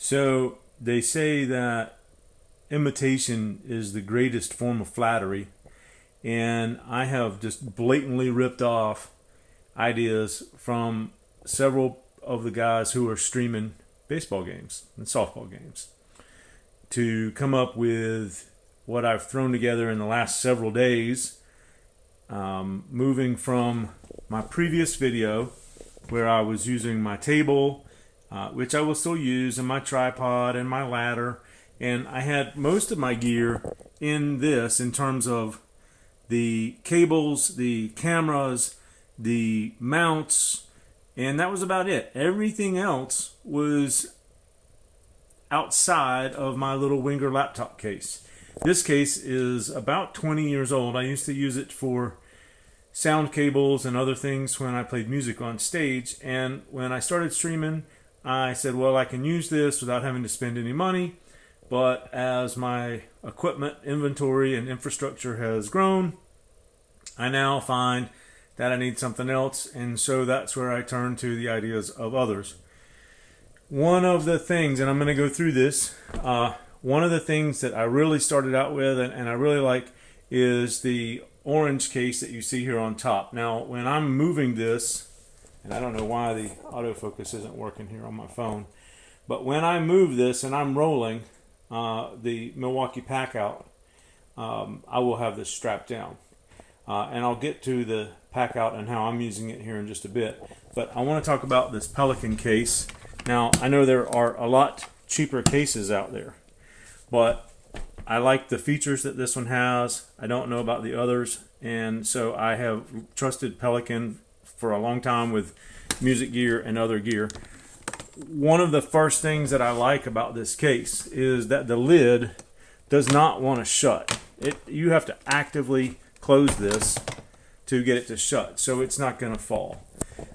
So they say that imitation is the greatest form of flattery, and I have just blatantly ripped off ideas from several of the guys who are streaming baseball games and softball games to come up with what I've thrown together in the last several days, moving from my previous video where I was using my table, which I will still use, and my tripod and my ladder, and I had most of my gear in this in terms of the cables, the cameras, the mounts, and that was about it. Everything else was outside of my little Winger laptop case. This case is about 20 years old. I used to use it for sound cables and other things when I played music on stage, and when I started streaming, I said, well, I can use this without having to spend any money, but as my equipment inventory and infrastructure has grown, I now find that I need something else, and so that's where I turn to the ideas of others. One of the things, and I'm going to go through this, one of the things that I really started out with and I really like is the orange case that you see here on top. Now, when I'm moving this, and I don't know why the autofocus isn't working here on my phone, but when I move this and I'm rolling the Milwaukee pack out, I will have this strapped down. And I'll get to the pack out and how I'm using it here in just a bit. But I want to talk about this Pelican case. Now, I know there are a lot cheaper cases out there, but I like the features that this one has. I don't know about the others, and so I have trusted Pelican for a long time with music gear and other gear. One of the first things that I like about this case is that the lid does not want to shut. You have to actively close this to get it to shut, so it's not going to fall.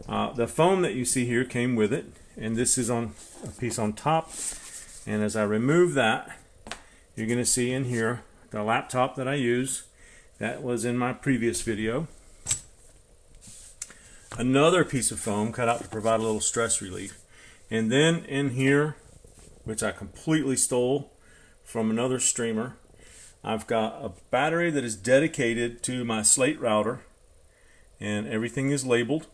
The foam that you see here came with it, and this is on a piece on top, and as I remove that, you're going to see in here the laptop that I use. That was in my previous video. Another piece of foam cut out to provide a little stress relief, and then in here, which I completely stole from another streamer, I've got a battery that is dedicated to my Slate router, and everything is labeled.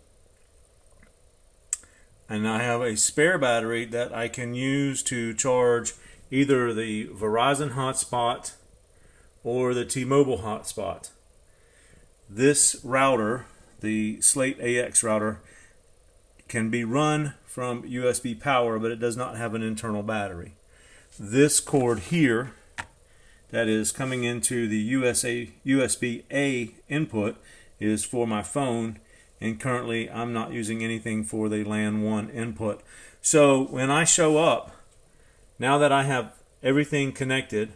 And I have a spare battery that I can use to charge either the Verizon hotspot or the T-Mobile hotspot. This router, the Slate AX router, can be run from USB power, but it does not have an internal battery. This cord here that is coming into the USB-A input is for my phone, and currently I'm not using anything for the LAN 1 input. So when I show up, now that I have everything connected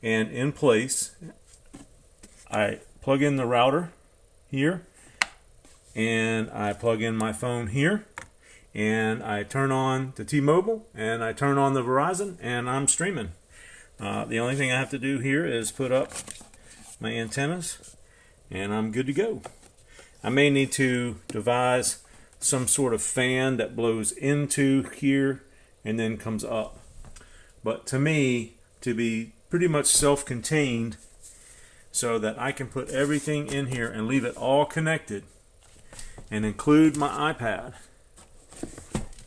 and in place, I plug in the router here, and I plug in my phone here, and I turn on the T-Mobile, and I turn on the Verizon, and I'm streaming. The only thing I have to do here is put up my antennas, and I'm good to go. I may need to devise some sort of fan that blows into here and then comes up. But to me, to be pretty much self-contained so that I can put everything in here and leave it all connected and include my iPad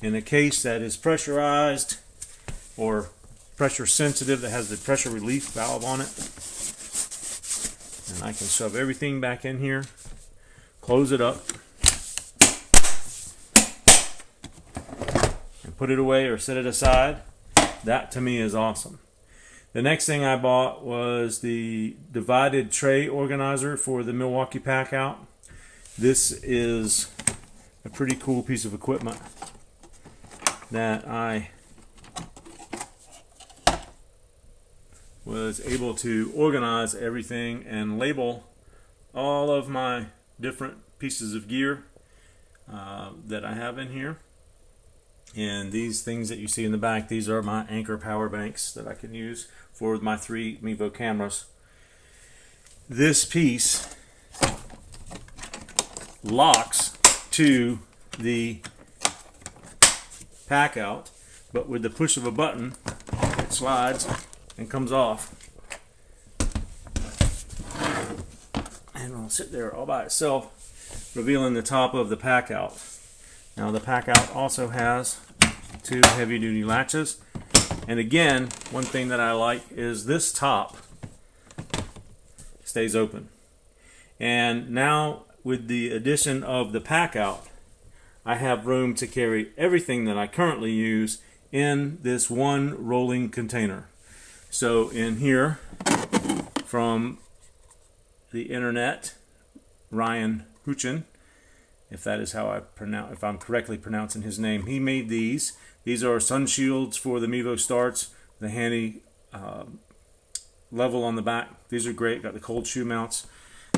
in a case that is pressurized or pressure sensitive, that has the pressure relief valve on it, and I can shove everything back in here, close it up, and put it away or set it aside. That to me is awesome. The next thing I bought was the divided tray organizer for the Milwaukee pack out. This is a pretty cool piece of equipment that I was able to organize everything and label all of my different pieces of gear that I have in here. And these things that you see in the back, these are my Anchor power banks that I can use for my 3 Mevo cameras. This piece locks to the pack out. but with the push of a button, it slides and comes off. And it'll sit there all by itself, revealing the top of the pack out. Now the pack out also has 2 heavy-duty latches. And again, one thing that I like is this top stays open. And now with the addition of the pack out, I have room to carry everything that I currently use in this one rolling container. So in here, from the internet, Ryan Huchin, if that is how I pronounce, if I'm correctly pronouncing his name, he made these. These are sun shields for the Mevo Starts, the handy level on the back. These are great, got the cold shoe mounts.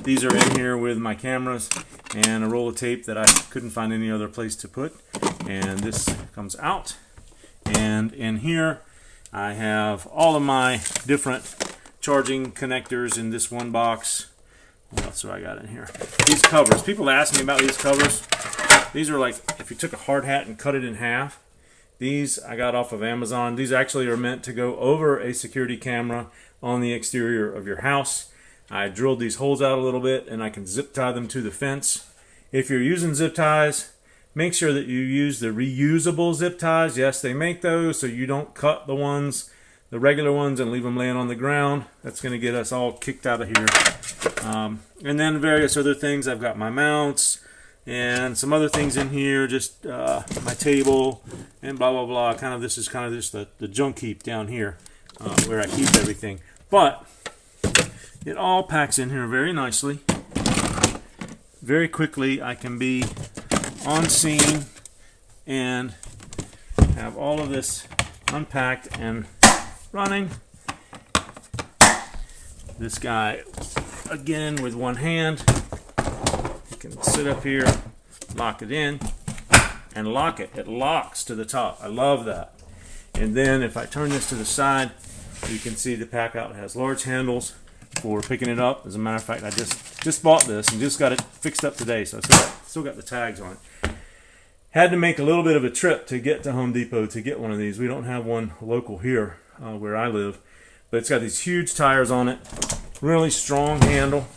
These are in here with my cameras and a roll of tape that I couldn't find any other place to put. And this comes out. And in here, I have all of my different charging connectors in this one box. What else do I got in here? These covers. People ask me about these covers. These are like if you took a hard hat and cut it in half. These I got off of Amazon. These actually are meant to go over a security camera on the exterior of your house. I drilled these holes out a little bit and I can zip tie them to the fence. If you're using zip ties, make sure that you use the reusable zip ties. Yes, they make those so you don't cut the regular ones and leave them laying on the ground. That's going to get us all kicked out of here. And then various other things. I've got my mounts and some other things in here, just my table and blah, blah, blah. This is kind of just the junk heap down here where I keep everything. But it all packs in here very nicely. Very quickly I can be on scene and have all of this unpacked and running. This guy, again, with one hand, you can sit up here, lock it in, and lock it. It locks to the top. I love that. And then if I turn this to the side, you can see the pack out has large handles for picking it up. As a matter of fact, I just bought this and just got it fixed up today, so I still got the tags on it. Had to make a little bit of a trip to get to Home Depot to get one of these. We don't have one local here where I live, but it's got these huge tires on it, really strong handle.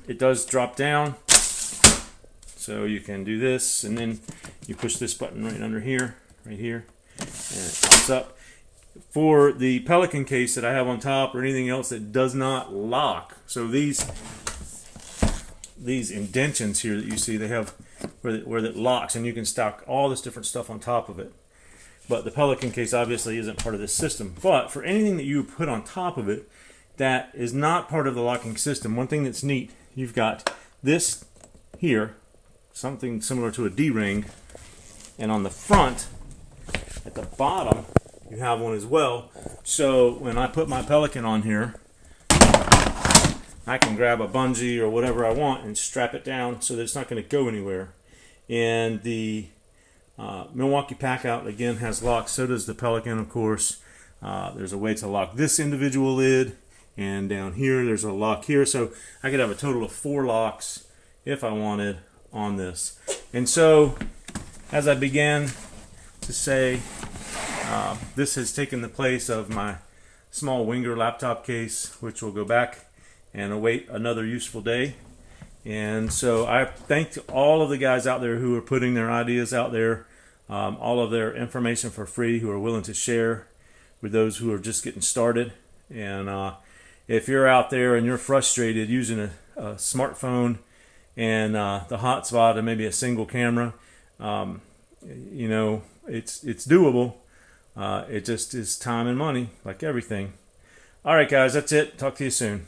It does drop down, so you can do this, and then you push this button right under here, right here, and it pops up. For the Pelican case that I have on top or anything else that does not lock, so these indentions here that you see, they have where it locks, and you can stock all this different stuff on top of it. But the Pelican case obviously isn't part of this system. But for anything that you put on top of it that is not part of the locking system, one thing that's neat, you've got this here, something similar to a D-ring, and on the front, at the bottom, you have one as well. So when I put my Pelican on here, I can grab a bungee or whatever I want and strap it down so that it's not going to go anywhere. And the Milwaukee pack out again has locks. So does the Pelican, of course. There's a way to lock this individual lid, and down here there's a lock here. So I could have a total of 4 locks if I wanted on this. And so as I began to say, this has taken the place of my small Winger laptop case, which will go back and await another useful day. And so I thank all of the guys out there who are putting their ideas out there, all of their information for free, who are willing to share with those who are just getting started. And if you're out there and you're frustrated using a smartphone and the hotspot and maybe a single camera, you know, it's doable. It just is time and money, like everything. All right, guys, that's it. Talk to you soon.